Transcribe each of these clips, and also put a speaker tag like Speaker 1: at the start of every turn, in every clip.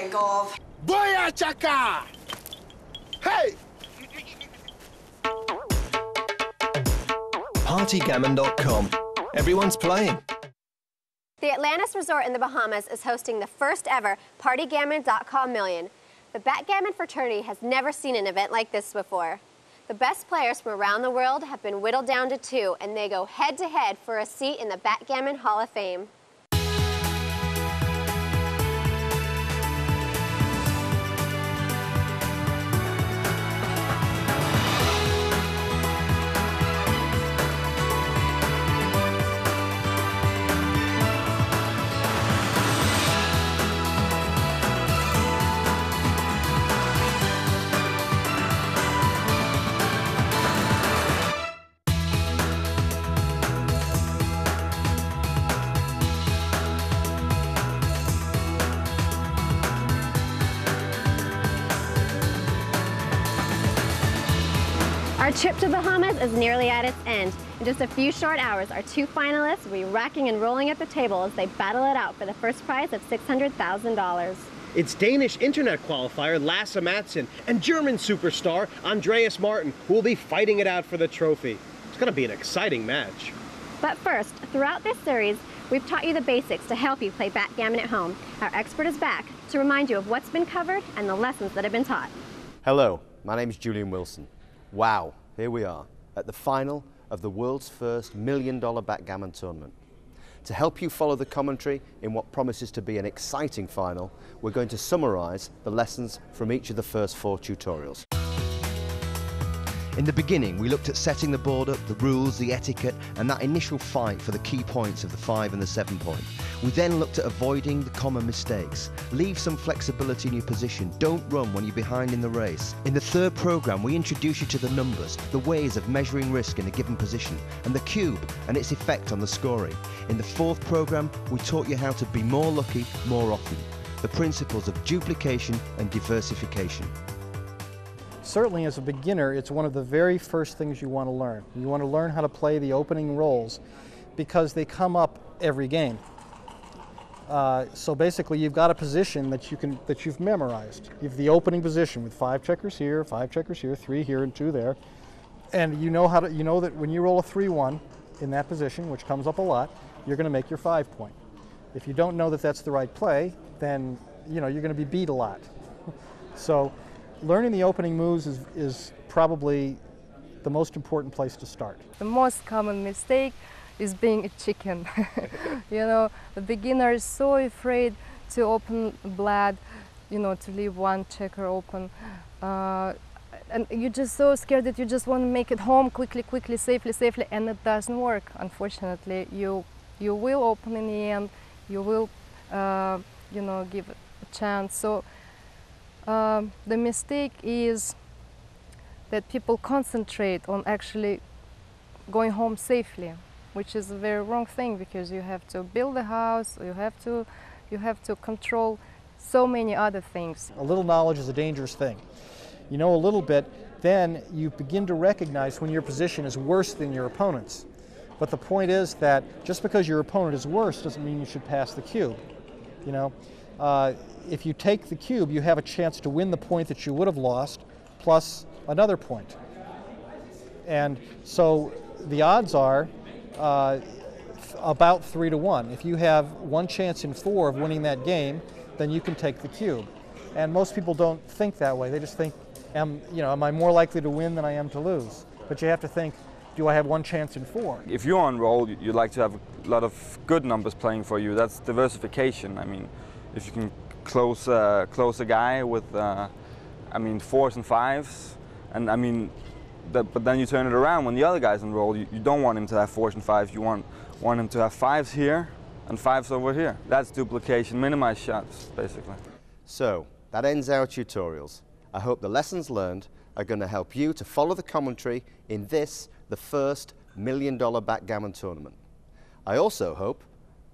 Speaker 1: think of.
Speaker 2: Voy a chacar! Hey!
Speaker 3: PartyGammon.com. Everyone's playing.
Speaker 4: The Atlantis Resort in the Bahamas is hosting the first ever PartyGammon.com Million. The backgammon fraternity has never seen an event like this before. The best players from around the world have been whittled down to 2, and they go head-to-head for a seat in the Backgammon Hall of Fame. Our trip to the Bahamas is nearly at its end. In just a few short hours, our 2 finalists will be rocking and rolling at the table as they battle it out for the first prize of $600,000.
Speaker 5: It's Danish internet qualifier Lasse Madsen and German superstar Andreas Martin who will be fighting it out for the trophy. It's going to be an exciting match.
Speaker 4: But first, throughout this series, we've taught you the basics to help you play backgammon at home. Our expert is back to remind you of what's been covered and the lessons that have been taught.
Speaker 6: Hello, my name is Julian Wilson. Wow, here we are at the final of the world's first $1 million backgammon tournament. To help you follow the commentary in what promises to be an exciting final, we're going to summarise the lessons from each of the first 4 tutorials. In the beginning, we looked at setting the board up, the rules, the etiquette, and that initial fight for the key points of the 5 and the 7 point. We then looked at avoiding the common mistakes. Leave some flexibility in your position. Don't run when you're behind in the race. In the 3rd program, we introduce you to the numbers, the ways of measuring risk in a given position, and the cube and its effect on the scoring. In the 4th program, we taught you how to be more lucky more often. The principles of duplication and diversification.
Speaker 7: Certainly as a beginner, it's one of the very first things you want to learn. You want to learn how to play the opening rolls because they come up every game. So basically you've got a position that you've memorized. You have the opening position with 5 checkers here, 5 checkers here, 3 here and 2 there. And you know that when you roll a 3-1 in that position, which comes up a lot, you're going to make your 5 point. If you don't know that that's the right play, then you're going to be beat a lot. So learning the opening moves is probably the most important place to start.
Speaker 8: The most common mistake is being a chicken. The beginner is so afraid to open blad, to leave 1 checker open. And you're just so scared that you just want to make it home quickly, safely, and it doesn't work. Unfortunately, you will open in the end, you will, give it a chance. So the mistake is that people concentrate on actually going home safely, which is a very wrong thing because you have to build a house, you have to control so many other things.
Speaker 7: A little knowledge is a dangerous thing. You know a little bit, then you begin to recognize when your position is worse than your opponent's. But the point is that just because your opponent is worse doesn't mean you should pass the cube. If you take the cube, you have a chance to win the point that you would have lost, plus another point. And so the odds are about 3 to 1. If you have 1 chance in 4 of winning that game, then you can take the cube. And most people don't think that way. They just think, am I more likely to win than I am to lose? But you have to think, do I have 1 chance in 4?
Speaker 9: If you're on roll, you'd like to have a lot of good numbers playing for you. That's diversification. I mean, if you can close a guy with, 4s and 5s, and but then you turn it around when the other guy's on roll. You don't want him to have 4s and 5s. You want him to have 5s here and 5s over here. That's duplication, minimize shots, basically.
Speaker 6: So that ends our tutorials. I hope the lessons learned are going to help you to follow the commentary in this, the first $1 million backgammon tournament. I also hope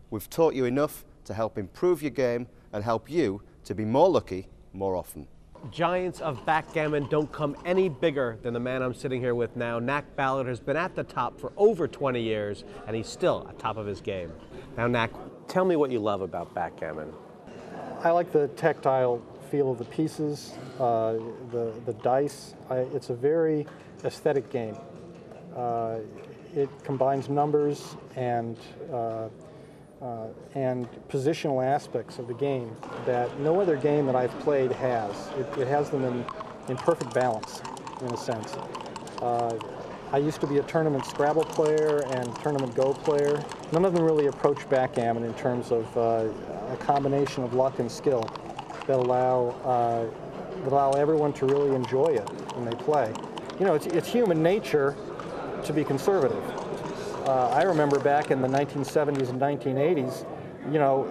Speaker 6: we've taught you enough to help improve your game and help you to be more lucky more often.
Speaker 5: Giants of backgammon don't come any bigger than the man I'm sitting here with now. Knack Ballard has been at the top for over 20 years, and he's still at top of his game. Now, Knack, tell me what you love about backgammon.
Speaker 7: I like the tactile feel of the pieces, the dice. It's a very aesthetic game. It combines numbers and positional aspects of the game that no other game that I've played has. It has them in perfect balance, in a sense. I used to be a tournament Scrabble player and tournament Go player. None of them really approach backgammon in terms of a combination of luck and skill that allow everyone to really enjoy it when they play. You know, it's human nature to be conservative. I remember back in the 1970s and 1980s, you know,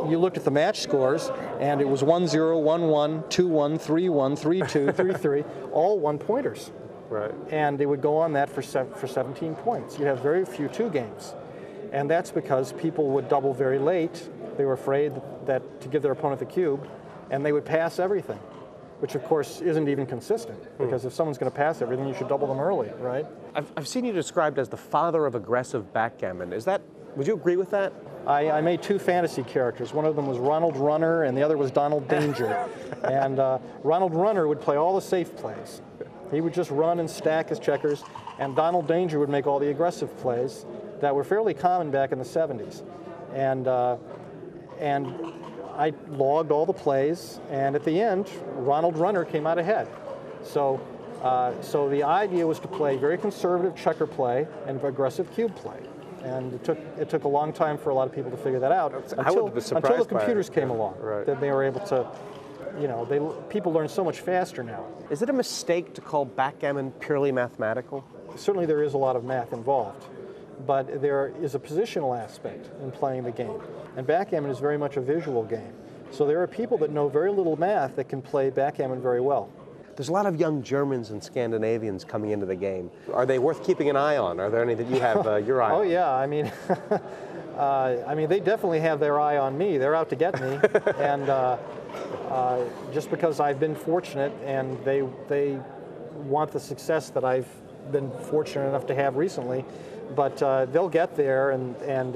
Speaker 7: you looked at the match scores and it was 1-0, 1-1, 2-1, 3-1, 3-2, 3-3, all one-pointers.
Speaker 5: Right.
Speaker 7: And they would go on that for 17 points. You have very few two games. And that's because people would double very late. They were afraid that to give their opponent the cube, and they would pass everything, which of course isn't even consistent, because if someone's going to pass everything, you should double them early, right?
Speaker 5: I've seen you described as the father of aggressive backgammon. Would you agree with that?
Speaker 7: I made two fantasy characters. One of them was Ronald Runner, and the other was Donald Danger. And Ronald Runner would play all the safe plays. He would just run and stack his checkers, and Donald Danger would make all the aggressive plays that were fairly common back in the 70s. And I logged all the plays, and at the end, Ronald Runner came out ahead. So the idea was to play very conservative checker play and aggressive cube play. And it took a long time for a lot of people to figure that out until the computers came along.
Speaker 5: Right.
Speaker 7: That they were able to, you know, people learn so much faster now.
Speaker 5: Is it a mistake to call backgammon purely mathematical?
Speaker 7: Certainly there is a lot of math involved, but there is a positional aspect in playing the game. And backgammon is very much a visual game. So there are people that know very little math that can play backgammon very well.
Speaker 5: There's a lot of young Germans and Scandinavians coming into the game. Are they worth keeping an eye on? Are there any that you have your eye on?
Speaker 7: Oh yeah, I mean, they definitely have their eye on me. They're out to get me, and just because I've been fortunate, and they want the success that I've been fortunate enough to have recently. But they'll get there, and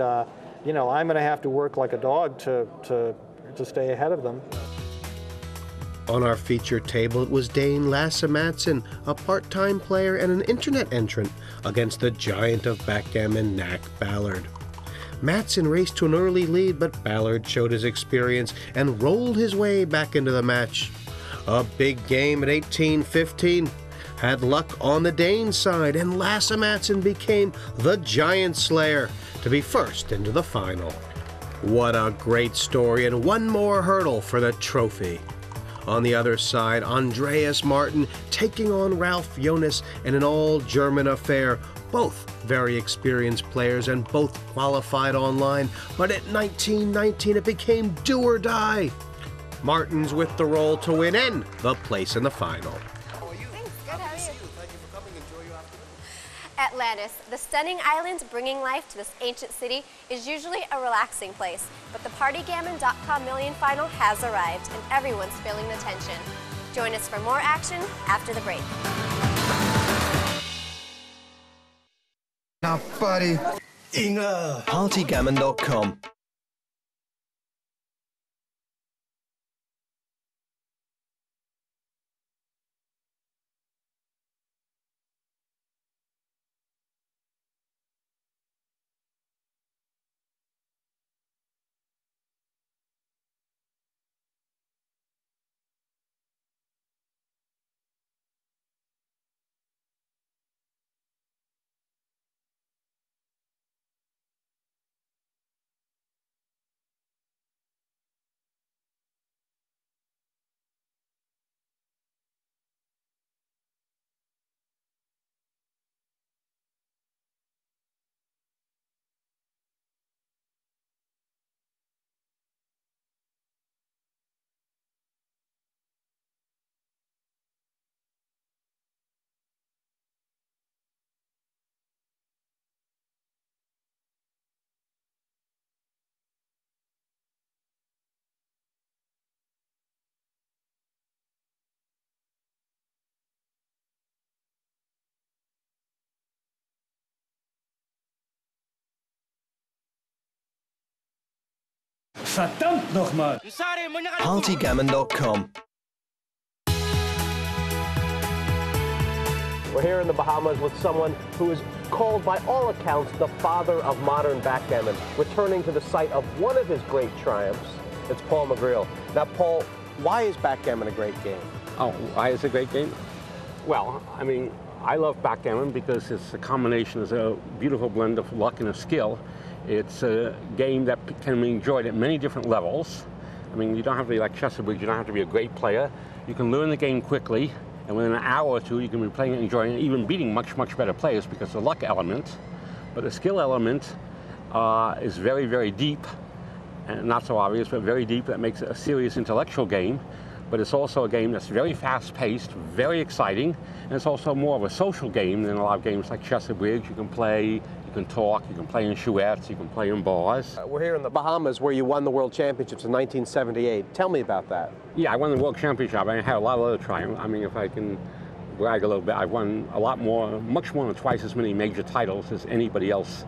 Speaker 7: you know, I'm going to have to work like a dog to stay ahead of them.
Speaker 1: On our feature table, it was Dane Lasse Madsen, a part-time player and an internet entrant, against the giant of backgammon, Knack Ballard. Madsen raced to an early lead, but Ballard showed his experience and rolled his way back into the match. A big game at 18-15. Had luck on the Dane side, and Lasse Madsen became the giant slayer to be first into the final. What a great story, and one more hurdle for the trophy. On the other side, Andreas Martin taking on Ralph Jonas in an all-German affair. Both very experienced players and both qualified online, but at 19-19 it became do or die. Martin's with the roll to win and the place in the final.
Speaker 4: Atlantis, the stunning island bringing life to this ancient city, is usually a relaxing place, but the PartyGammon.com Million final has arrived, and everyone's feeling the tension. Join us for more action after the break.
Speaker 3: Now, buddy. PartyGammon.com.
Speaker 10: Verdammt nochmal!
Speaker 3: PartyGammon.com.
Speaker 5: We're here in the Bahamas with someone who is called by all accounts the father of modern backgammon, returning to the site of one of his great triumphs. It's Paul McGreal. Now, Paul, why is backgammon a great game?
Speaker 11: Oh, why is it a great game? Well, I mean, I love backgammon because it's a combination, it's a beautiful blend of luck and of skill. It's a game that can be enjoyed at many different levels. I mean, you don't have to be like Chesapeake, you don't have to be a great player. You can learn the game quickly, and within an hour or two, you can be playing it, enjoying it, even beating much, much better players because of the luck element. But the skill element is very, very deep, and not so obvious, but very deep. That makes it a serious intellectual game. But it's also a game that's very fast-paced, very exciting, and it's also more of a social game than a lot of games like Chesapeake. You can play, you can talk, you can play in chouettes, you can play in bars.
Speaker 5: We're here in the Bahamas where you won the World Championships in 1978. Tell me about that.
Speaker 11: Yeah, I won the World Championship. I had a lot of other triumphs. I mean, if I can brag a little bit, I've won a lot more, much more than twice as many major titles as anybody else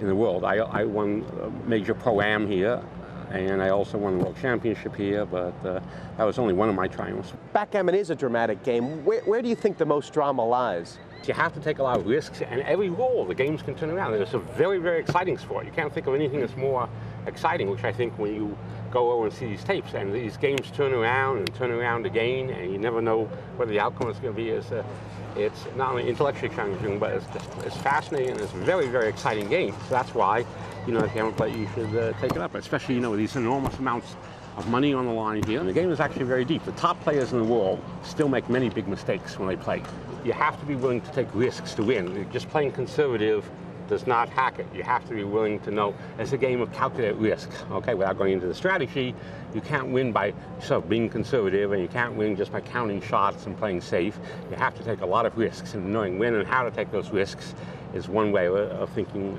Speaker 11: in the world. I won a major Pro-Am here, and I also won the World Championship here, but that was only one of my triumphs.
Speaker 5: Backgammon is a dramatic game. Where do you think the most drama lies?
Speaker 11: You have to take a lot of risks, and every roll, the games can turn around. It's a very, very exciting sport. You can't think of anything that's more exciting, which I think when you go over and see these tapes, and these games turn around and turn around again, and you never know what the outcome is going to be. It's not only intellectually challenging, but it's fascinating, and it's a very, very exciting game. So that's why, you know, if you haven't played, you should take it up, especially, you know, with these enormous amounts of money on the line here. And the game is actually very deep. The top players in the world still make many big mistakes when they play. You have to be willing to take risks to win. Just playing conservative does not hack it. You have to be willing to know it's a game of calculated risk. Okay, without going into the strategy, you can't win by sort of being conservative, and you can't win just by counting shots and playing safe. You have to take a lot of risks, and knowing when and how to take those risks is one way of thinking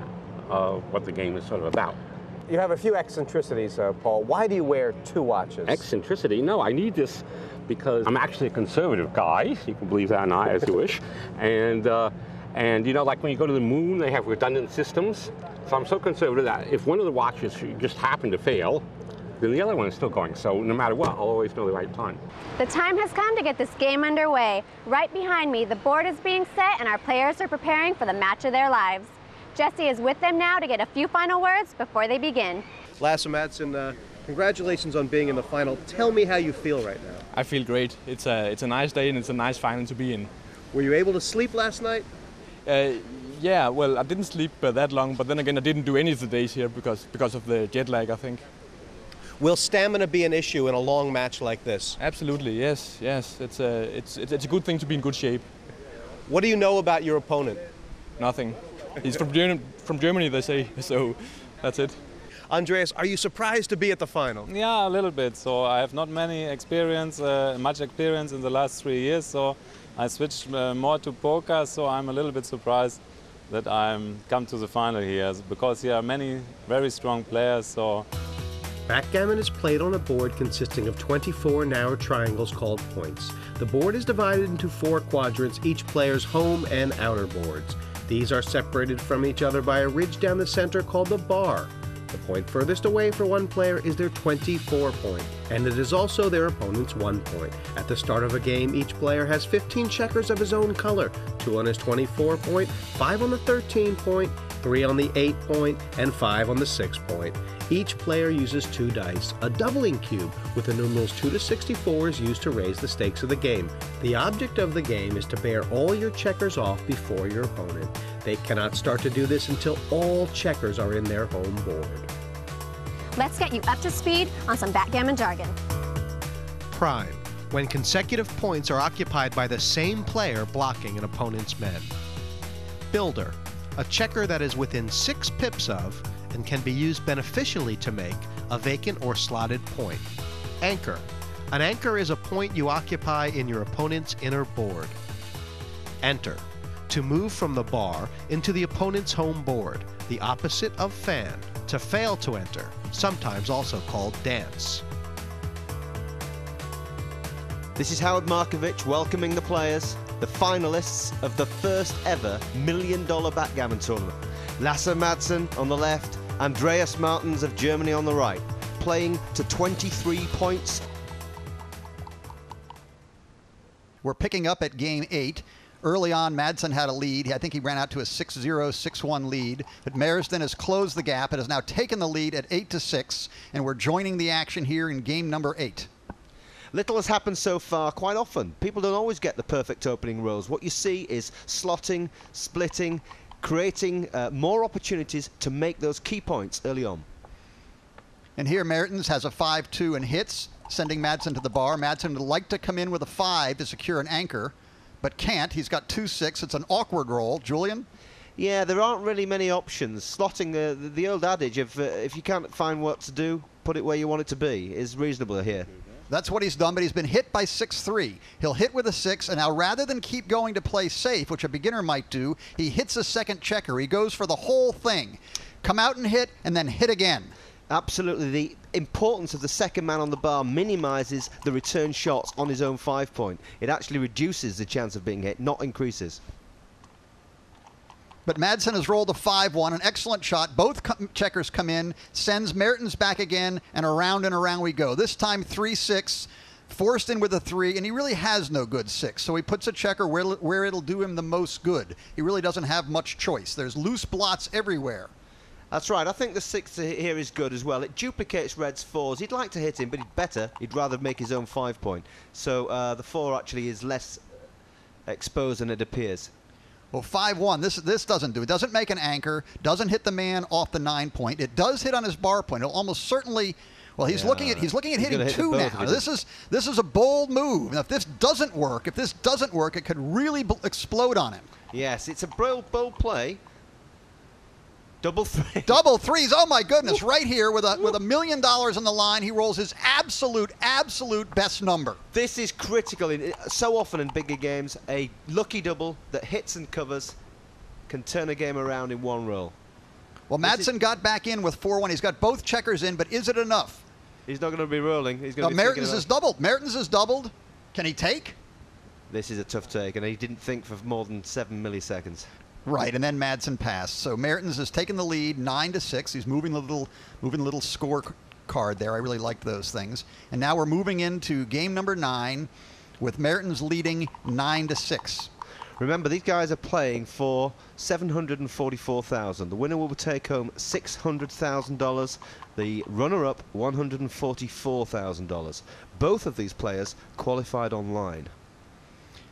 Speaker 11: of what the game is sort of about.
Speaker 5: You have a few eccentricities, Paul. Why do you wear two watches?
Speaker 11: Eccentricity? No, I need this because I'm actually a conservative guy. You can believe that or not, as you wish. And you know, like when you go to the moon, they have redundant systems. So I'm so conservative that if one of the watches just happen to fail, then the other one is still going. So no matter what, I'll always know the right time.
Speaker 4: The time has come to get this game underway. Right behind me, the board is being set and our players are preparing for the match of their lives. Jesse is with them now to get a few final words before they begin.
Speaker 5: Lasse Madsen, congratulations on being in the final. Tell me how you feel right now.
Speaker 12: I feel great. It's a nice day and it's a nice final to be in.
Speaker 5: Were you able to sleep last night?
Speaker 12: Yeah, well, I didn't sleep that long, but then again, I didn't do any of the days here because of the jet lag, I think.
Speaker 5: Will stamina be an issue in a long match like this?
Speaker 12: Absolutely, yes. It's a good thing to be in good shape.
Speaker 5: What do you know about your opponent?
Speaker 12: Nothing. He's from Germany, they say, so that's it.
Speaker 5: Andreas, are you surprised to be at the final?
Speaker 13: Yeah, a little bit. So I have not much experience in the last 3 years, so I switched more to poker, so I'm a little bit surprised that I'm come to the final here, because here are many very strong players. So
Speaker 1: Backgammon is played on a board consisting of 24 narrow triangles called points. The board is divided into 4 quadrants, each player's home and outer boards. These are separated from each other by a ridge down the center called the bar. The point furthest away for one player is their 24 point, and it is also their opponent's 1 point. At the start of a game, each player has 15 checkers of his own color, 2 on his 24 point, 5 on the 13 point, 3 on the 8 point, and 5 on the 6 point. Each player uses 2 dice, a doubling cube with the numerals 2 to 64 is used to raise the stakes of the game. The object of the game is to bear all your checkers off before your opponent. They cannot start to do this until all checkers are in their home board.
Speaker 4: Let's get you up to speed on some backgammon jargon.
Speaker 1: Prime, when consecutive points are occupied by the same player blocking an opponent's men. Builder, a checker that is within 6 pips of and can be used beneficially to make a vacant or slotted point. Anchor, an anchor is a point you occupy in your opponent's inner board. Enter, to move from the bar into the opponent's home board, the opposite of fan. To fail to enter, sometimes also called dance.
Speaker 6: This is Howard Markovich welcoming the players, the finalists of the first ever $1 million backgammon tournament. Lasse Madsen on the left, Andreas Martens of Germany on the right. playing to 23 points.
Speaker 10: We're picking up at game 8. Early on, Madsen had a lead. I think he ran out to a 6-0, 6-1 lead. But Marsden has closed the gap and has now taken the lead at 8-6. And we're joining the action here in game number 8.
Speaker 6: Little has happened so far. Quite often, people don't always get the perfect opening rolls. What you see is slotting, splitting, creating more opportunities to make those key points early on.
Speaker 10: And here Mertens has a 5-2 and hits, sending Madsen to the bar. Madsen would like to come in with a 5 to secure an anchor, but can't. He's got 2-6. It's an awkward roll. Julian?
Speaker 6: Yeah, there aren't really many options. Slotting, the old adage of if you can't find what to do, put it where you want it to be, is reasonable here.
Speaker 10: That's what he's done, but he's been hit by 6-3. He'll hit with a 6, and now rather than keep going to play safe, which a beginner might do, he hits a second checker. He goes for the whole thing. Come out and hit then hit again.
Speaker 6: Absolutely. The importance of the second man on the bar minimises the return shots on his own 5-point. It actually reduces the chance of being hit, not increases.
Speaker 10: But Madsen has rolled a 5-1, an excellent shot. Both checkers come in, sends Mertens back again, and around we go. This time 3-6, forced in with a 3, and he really has no good 6. So he puts a checker where it'll do him the most good. He really doesn't have much choice. There's loose blots everywhere.
Speaker 6: That's right. I think the 6 here is good as well. It duplicates Red's 4s. He'd like to hit him, but he'd rather make his own 5-point. So the 4 actually is less exposed than it appears.
Speaker 10: Well, 5-1, this doesn't do it. Doesn't make an anchor, doesn't hit the man off the 9-point. It does hit on his bar point. It'll almost certainly, well, he's looking at hitting 2 now. This is a bold move. Now, if this doesn't work, it could really explode on him.
Speaker 6: Yes, it's a bold play. Double 3.
Speaker 10: Double 3s. Oh my goodness! Right here with $1 million on the line, he rolls his absolute best number.
Speaker 6: This is critical. So often in bigger games, a lucky double that hits and covers can turn a game around in one roll.
Speaker 10: Well, Madsen got back in with 4-1. He's got both checkers in, but is it enough?
Speaker 6: He's not going to be rolling. He's going to be
Speaker 10: Mertens has doubled. Mertens has doubled. Can he take?
Speaker 6: This is a tough take, and he didn't think for more than 7 milliseconds.
Speaker 10: Right, and then Madsen passed. So Mertens has taken the lead, 9-6. He's moving the little score card there. I really like those things. And now we're moving into game number 9, with Mertens leading 9-6.
Speaker 6: Remember, these guys are playing for $744,000. The winner will take home $600,000. The runner-up, $144,000. Both of these players qualified online.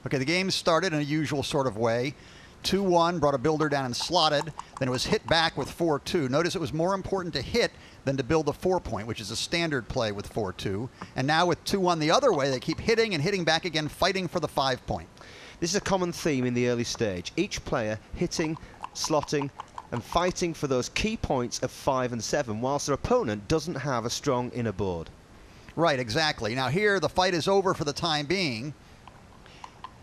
Speaker 10: Okay, the game started in a usual sort of way. 2-1, brought a builder down and slotted. Then it was hit back with 4-2. Notice it was more important to hit than to build a 4-point, which is a standard play with 4-2. And now with 2-1 the other way, they keep hitting and hitting back again, fighting for the 5-point.
Speaker 6: This is a common theme in the early stage. Each player hitting, slotting, and fighting for those key points of 5 and 7, whilst their opponent doesn't have a strong inner board.
Speaker 10: Right, exactly. Now here, the fight is over for the time being,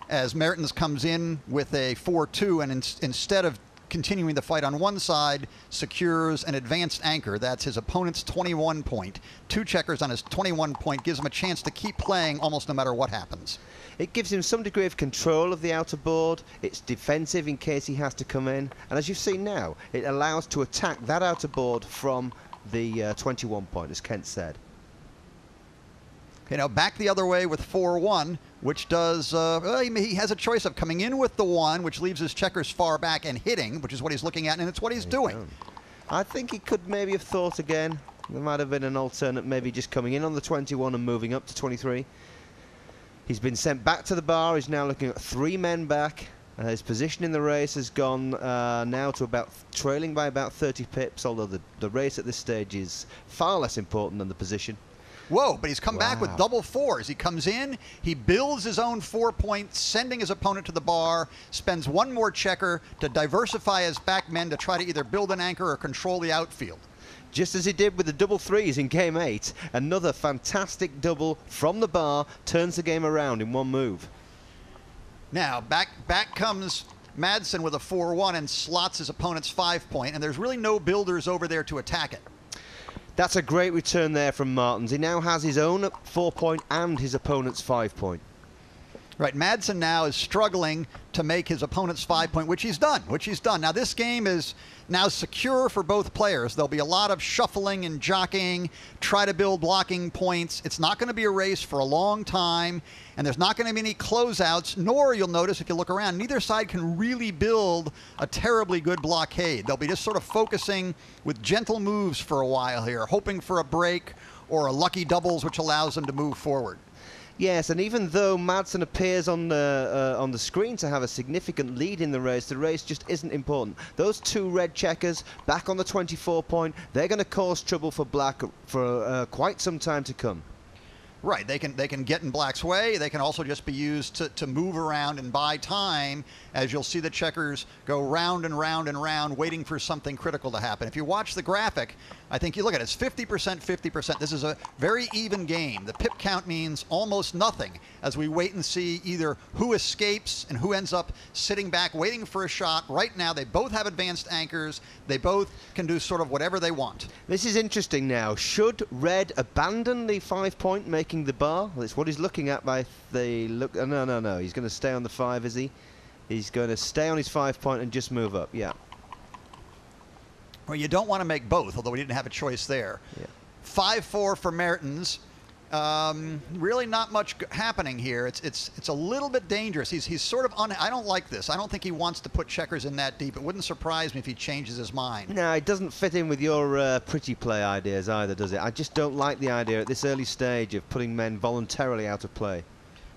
Speaker 10: as Mertens comes in with a 4-2, and instead of continuing the fight on one side, secures an advanced anchor. That's his opponent's 21 point. 2 checkers on his 21 point gives him a chance to keep playing almost no matter what happens.
Speaker 6: It gives him some degree of control of the outer board. It's defensive in case he has to come in. And as you've seen now, it allows to attack that outer board from the 21 point, as Kent said.
Speaker 10: You know, back the other way with 4-1, which does, he has a choice of coming in with the 1, which leaves his checkers far back, and hitting, which is what he's looking at, and it's what he's doing.
Speaker 6: I think he could maybe have thought again. There might have been an alternate, maybe just coming in on the 21 and moving up to 23. He's been sent back to the bar. He's now looking at 3 men back. His position in the race has gone now to about trailing by about 30 pips, although the race at this stage is far less important than the position.
Speaker 10: Whoa, but he's come back with double 4s. He comes in, he builds his own 4-point, sending his opponent to the bar, spends 1 more checker to diversify his back men to try to either build an anchor or control the outfield.
Speaker 6: Just as he did with the double 3s in game 8, another fantastic double from the bar turns the game around in one move.
Speaker 10: Now, back comes Madsen with a 4-1 and slots his opponent's 5-point, and there's really no builders over there to attack it.
Speaker 6: That's a great return there from Martens. He now has his own 4-point and his opponent's 5-point.
Speaker 10: Right, Madsen now is struggling to make his opponent's 5-point, which he's done. Now this game is now secure for both players. There'll be a lot of shuffling and jockeying, try to build blocking points. It's not going to be a race for a long time, and there's not going to be any closeouts, nor you'll notice if you look around, neither side can really build a terribly good blockade. They'll be just sort of focusing with gentle moves for a while here, hoping for a break or a lucky doubles which allows them to move forward.
Speaker 6: Yes, and even though Madsen appears on the screen to have a significant lead in the race just isn't important. Those two red checkers back on the 24-point, they're going to cause trouble for Black for quite some time to come.
Speaker 10: Right, they can get in Black's way. They can also just be used to move around and buy time, as you'll see the checkers go round and round and round, waiting for something critical to happen. If you watch the graphic, I think you look at it, it's 50%, 50%. This is a very even game. The pip count means almost nothing as we wait and see either who escapes and who ends up sitting back waiting for a shot. Right now, they both have advanced anchors. They both can do sort of whatever they want.
Speaker 6: This is interesting now. Should Red abandon the 5-point, making the bar? That's what he's looking at by the look. Oh, no. He's going to stay on the 5, is he? He's going to stay on his 5-point and just move up. Yeah.
Speaker 10: Well, you don't want to make both, although we didn't have a choice there.
Speaker 6: Yeah.
Speaker 10: 5-4 for Mertens. Really not much happening here. It's a little bit dangerous. He's sort of I don't like this. I don't think he wants to put checkers in that deep. It wouldn't surprise me if he changes his mind.
Speaker 6: No, it doesn't fit in with your pretty play ideas either, does it? I just don't like the idea at this early stage of putting men voluntarily out of play.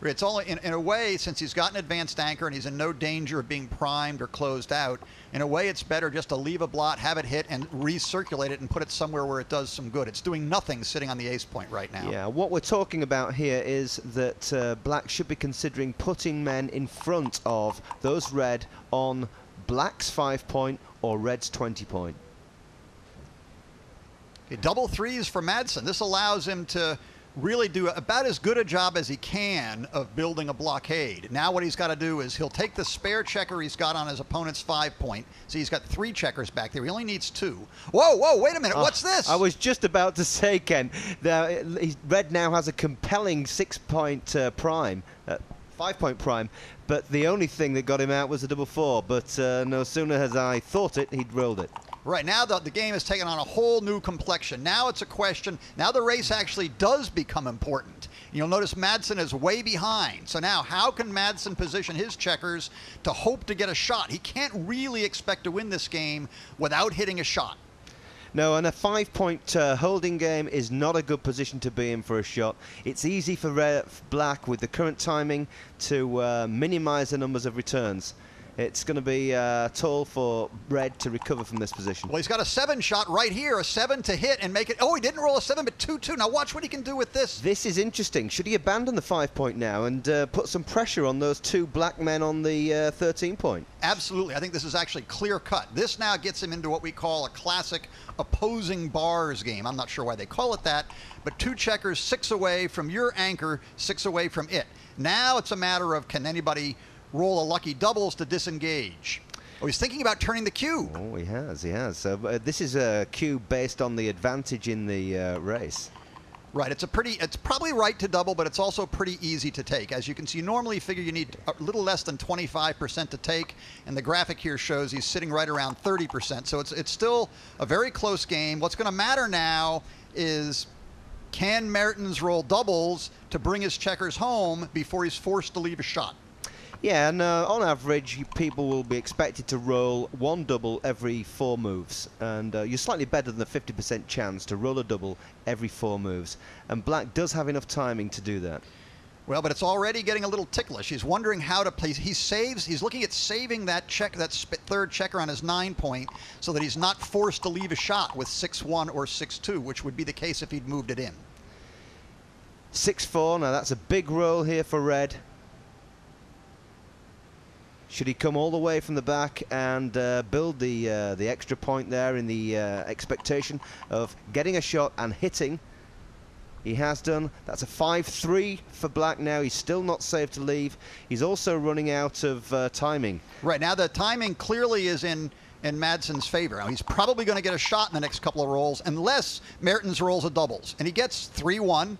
Speaker 10: It's only in a way, since he's got an advanced anchor and he's in no danger of being primed or closed out, in a way it's better just to leave a blot, have it hit, and recirculate it and put it somewhere where it does some good. It's doing nothing sitting on the ace point right now.
Speaker 6: Yeah, what we're talking about here is that Black should be considering putting men in front of those red on Black's 5-point or Red's 20-point.
Speaker 10: Okay, double threes for Madsen. This allows him to really do about as good a job as he can of building a blockade. Now what he's got to do is he'll take the spare checker he's got on his opponent's 5-point. See, he's got 3 checkers back there. He only needs 2. Whoa, wait a minute. What's this?
Speaker 6: I was just about to say, Ken, Red now has a compelling 6-point prime. 5-point prime, but the only thing that got him out was a double 4. But no sooner as I thought it, he'd rolled it.
Speaker 10: Right, now the game has taken on a whole new complexion. Now it's a question. Now the race actually does become important. You'll notice Madsen is way behind. So now how can Madsen position his checkers to hope to get a shot? He can't really expect to win this game without hitting a shot.
Speaker 6: No, and a 5-point holding game is not a good position to be in for a shot. It's easy for Black, with the current timing, to minimize the numbers of returns. It's going to be tall for Red to recover from this position.
Speaker 10: Well, he's got a 7 shot right here, a 7 to hit and make it. Oh, he didn't roll a 7, but 2-2. Now watch what he can do with this.
Speaker 6: This is interesting. Should he abandon the 5-point now and put some pressure on those 2 black men on the 13-point?
Speaker 10: Absolutely. I think this is actually clear cut. This now gets him into what we call a classic opposing bars game. I'm not sure why they call it that, but 2 checkers, 6 away from your anchor, 6 away from it. Now it's a matter of, can anybody roll a lucky doubles to disengage? Oh, he's thinking about turning the cube.
Speaker 6: Oh, he has. So this is a cube based on the advantage in the race.
Speaker 10: Right, it's probably right to double, but it's also pretty easy to take. As you can see, you normally figure you need a little less than 25% to take, and the graphic here shows he's sitting right around 30%. So it's still a very close game. What's going to matter now is, can Mertens roll doubles to bring his checkers home before he's forced to leave a shot?
Speaker 6: Yeah, and on average, people will be expected to roll 1 double every 4 moves. And you're slightly better than the 50% chance to roll a double every 4 moves. And Black does have enough timing to do that.
Speaker 10: Well, but it's already getting a little ticklish. He's wondering how to play. He's looking at saving that 3rd checker on his 9-point so that he's not forced to leave a shot with 6-1 or 6-2, which would be the case if he'd moved it in.
Speaker 6: 6-4, now that's a big roll here for Red. Should he come all the way from the back and build the extra point there in the expectation of getting a shot and hitting? He has done. That's a 5-3 for Black now. He's still not safe to leave. He's also running out of timing.
Speaker 10: Right, now the timing clearly is in Madsen's favor. Now, he's probably going to get a shot in the next couple of rolls unless Mertens rolls a doubles. And he gets 3-1.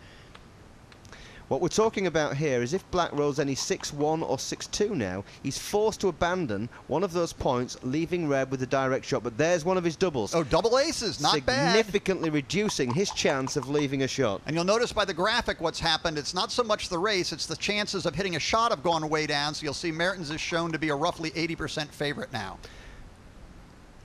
Speaker 6: What we're talking about here is if black rolls any 6-1 or 6-2 now, he's forced to abandon one of those points, leaving red with a direct shot. But there's one of his doubles.
Speaker 10: Oh, double aces, not bad.
Speaker 6: Significantly reducing his chance of leaving a shot.
Speaker 10: And you'll notice by the graphic what's happened. It's not so much the race, it's the chances of hitting a shot have gone way down. So you'll see Mertens is shown to be a roughly 80% favorite now.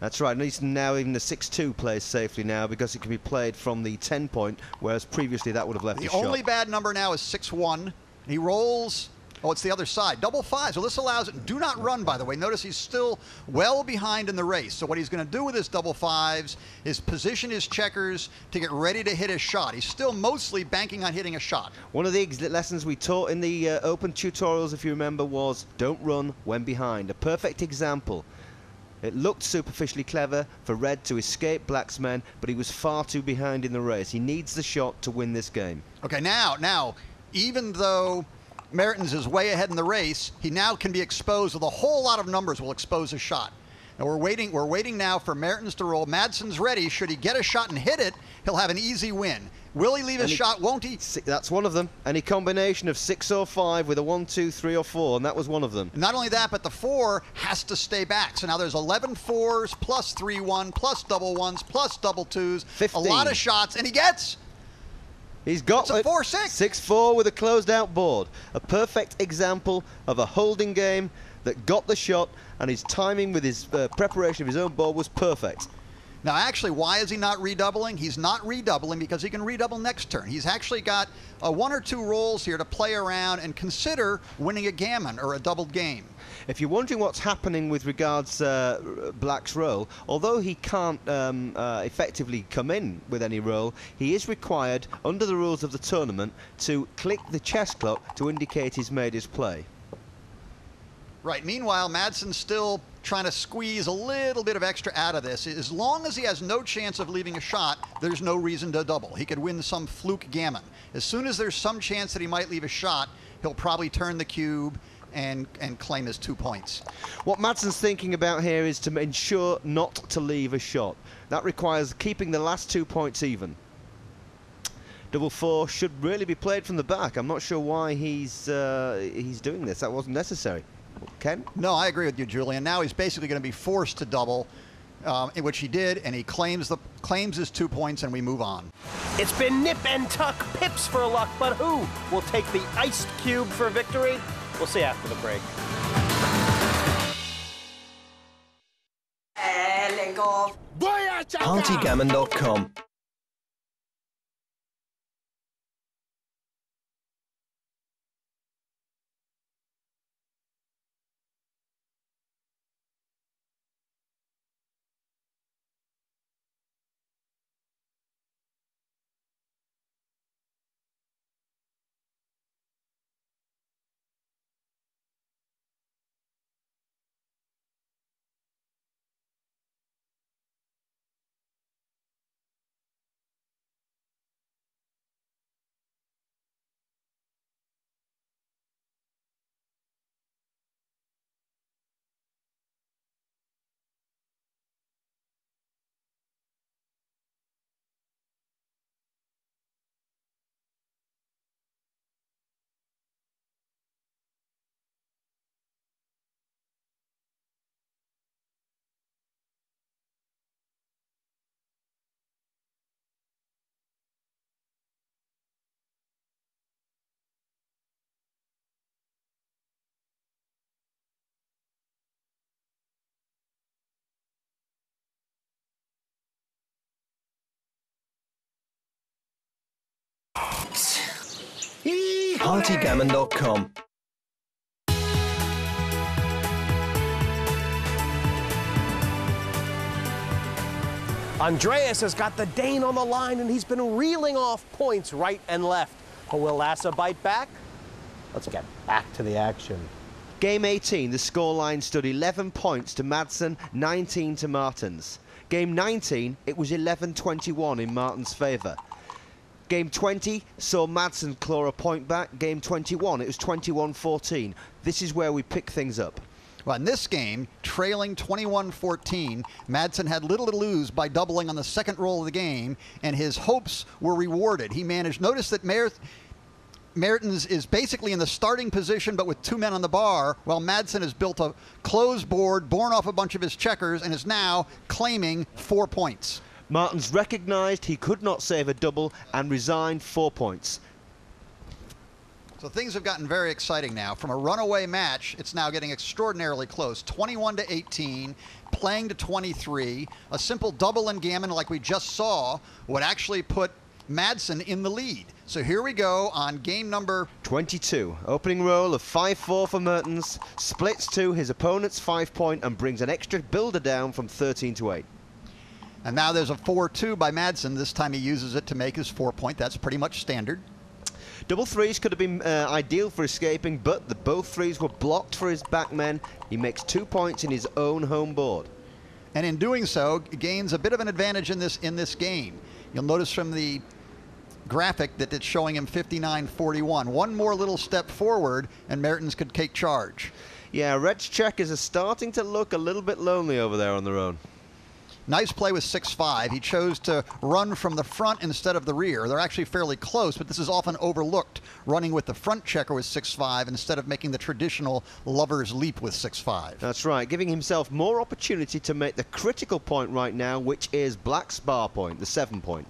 Speaker 6: That's right, and he's now even the 6-2 plays safely now because it can be played from the 10 point, whereas previously that would have left a shot.
Speaker 10: The only bad number now is 6-1. He rolls, oh, it's the other side, double five. So this allows it, do not run, by the way. Notice he's still well behind in the race. So what he's going to do with his double fives is position his checkers to get ready to hit his shot. He's still mostly banking on hitting a shot.
Speaker 6: One of the lessons we taught in the open tutorials, if you remember, was don't run when behind. A perfect example. It looked superficially clever for red to escape black's men, but he was far too behind in the race. He needs the shot to win this game.
Speaker 10: Okay, now, even though Mertens is way ahead in the race, he now can be exposed with a whole lot of numbers will expose a shot. Now we're waiting now for Mertens to roll. Madsen's ready. Should he get a shot and hit it, he'll have an easy win. Will he leave his shot, won't he?
Speaker 6: That's one of them. Any combination of 6 or 5 with a 1, 2, 3 or 4, and that was one of them.
Speaker 10: Not only that, but the 4 has to stay back. So now there's 11 4s plus 3 1 plus double 1s plus double 2s.
Speaker 6: 15.
Speaker 10: A lot of shots, and he gets.
Speaker 6: He's got
Speaker 10: a 4-6.
Speaker 6: 6-4 with a closed out board. A perfect example of a holding game that got the shot, and his timing with his preparation of his own board was perfect.
Speaker 10: Now, actually, why is he not redoubling? He's not redoubling because he can redouble next turn. He's actually got 1 or 2 rolls here to play around and consider winning a gammon or a doubled game.
Speaker 6: If you're wondering what's happening with regards Black's roll, although he can't effectively come in with any roll, he is required, under the rules of the tournament, to click the chess clock to indicate he's made his play.
Speaker 10: Right. Meanwhile, Madsen's still trying to squeeze a little bit of extra out of this. As long as he has no chance of leaving a shot, there's no reason to double. He could win some fluke gammon. As soon as there's some chance that he might leave a shot, he'll probably turn the cube and claim his 2 points.
Speaker 6: What Madsen's thinking about here is to ensure not to leave a shot. That requires keeping the last 2 points even. Double 4 should really be played from the back. I'm not sure why he's doing this. That wasn't necessary. Ken?
Speaker 10: No, I agree with you, Julian. Now he's basically going to be forced to double, in which he did, and he claims his 2 points, and we move on.
Speaker 5: It's been nip and tuck, pips for luck, but who will take the iced cube for victory? We'll see after the break.
Speaker 3: PartyGammon.com. PartyGammon.com.
Speaker 5: Andreas has got the Dane on the line, and he's been reeling off points right and left. But will Lasse bite back? Let's get back to the action.
Speaker 6: Game 18, the scoreline stood 11 points to Madsen, 19 to Martens. Game 19, it was 11-21 in Martens' favour. Game 20 saw Madsen claw a point back. Game 21, it was 21-14. This is where we pick things up.
Speaker 10: Well, in this game, trailing 21-14, Madsen had little to lose by doubling on the second roll of the game, and his hopes were rewarded. He managed, notice that Mertens is basically in the starting position, but with 2 men on the bar, while Madsen has built a closed board, borne off a bunch of his checkers, and is now claiming 4 points.
Speaker 6: Martens recognized he could not save a double and resigned 4 points.
Speaker 10: So things have gotten very exciting now. From a runaway match, it's now getting extraordinarily close. 21-18, playing to 23. A simple double and gammon like we just saw would actually put Madsen in the lead. So here we go on game number
Speaker 6: 22. Opening roll of 5-4 for Mertens, splits to his opponent's 5 point and brings an extra builder down from 13 to 8.
Speaker 10: And now there's a 4-2 by Madsen. This time he uses it to make his 4 point. That's pretty much standard.
Speaker 6: Double threes could have been ideal for escaping, but both threes were blocked for his backmen. He makes 2 points in his own home board.
Speaker 10: And in doing so, gains a bit of an advantage in this game. You'll notice from the graphic that it's showing him 59-41. One more little step forward, and Mertens could take charge.
Speaker 6: Yeah, Red's checkers are starting to look a little bit lonely over there on their own.
Speaker 10: Nice play with 6-5. He chose to run from the front instead of the rear. They're actually fairly close, but this is often overlooked, running with the front checker with 6-5 instead of making the traditional lover's leap with 6-5.
Speaker 6: That's right, giving himself more opportunity to make the critical point right now, which is Black's bar point, the 7 point.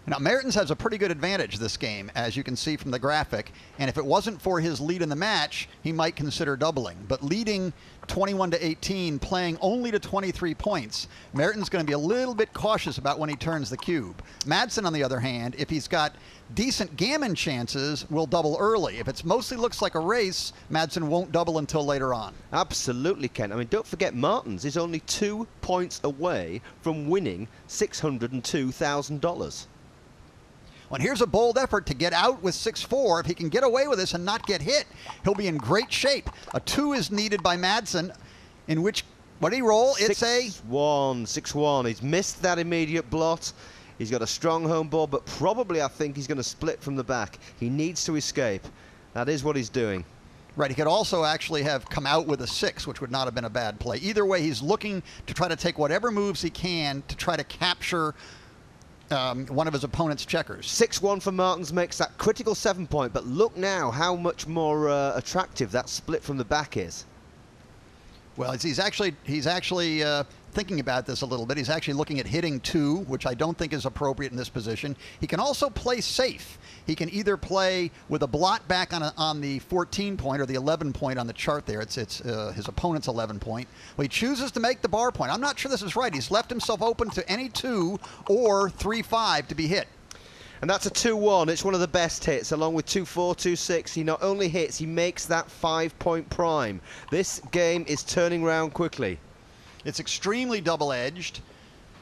Speaker 10: Now, Mertens has a pretty good advantage this game, as you can see from the graphic, and if it wasn't for his lead in the match, he might consider doubling. But leading 21-18, playing only to 23 points, Mertens going to be a little bit cautious about when he turns the cube. Madsen, on the other hand, if he's got decent gammon chances, will double early. If it mostly looks like a race, Madsen won't double until later on.
Speaker 6: Absolutely, Ken. I mean, don't forget, Martens is only 2 points away from winning $602,000.
Speaker 10: Well, here's a bold effort to get out with 6-4. If he can get away with this and not get hit, he'll be in great shape. A 2 is needed by Madsen, in which, what did he roll? It's a
Speaker 6: 6-1. He's missed that immediate blot. He's got a strong home board, but probably I think he's going to split from the back. He needs to escape. That is what he's doing.
Speaker 10: Right, he could also actually have come out with a 6, which would not have been a bad play. Either way, he's looking to try to take whatever moves he can to try to capture one of his opponent's checkers.
Speaker 6: 6-1 for Martens makes that critical 7 point, but look now how much more attractive that split from the back is.
Speaker 10: Well, he's actually thinking about this a little bit. He's actually looking at hitting 2, which I don't think is appropriate in this position. He can also play safe. He can either play with a blot back on the 14 point or the 11 point on the chart there. It's his opponent's 11 point. Well, he chooses to make the bar point. I'm not sure this is right. He's left himself open to any 2 or 3-5 to be hit.
Speaker 6: And that's a 2-1. It's one of the best hits, along with 2-4, 2-6. He not only hits, he makes that 5-point prime. This game is turning round quickly.
Speaker 10: It's extremely double-edged.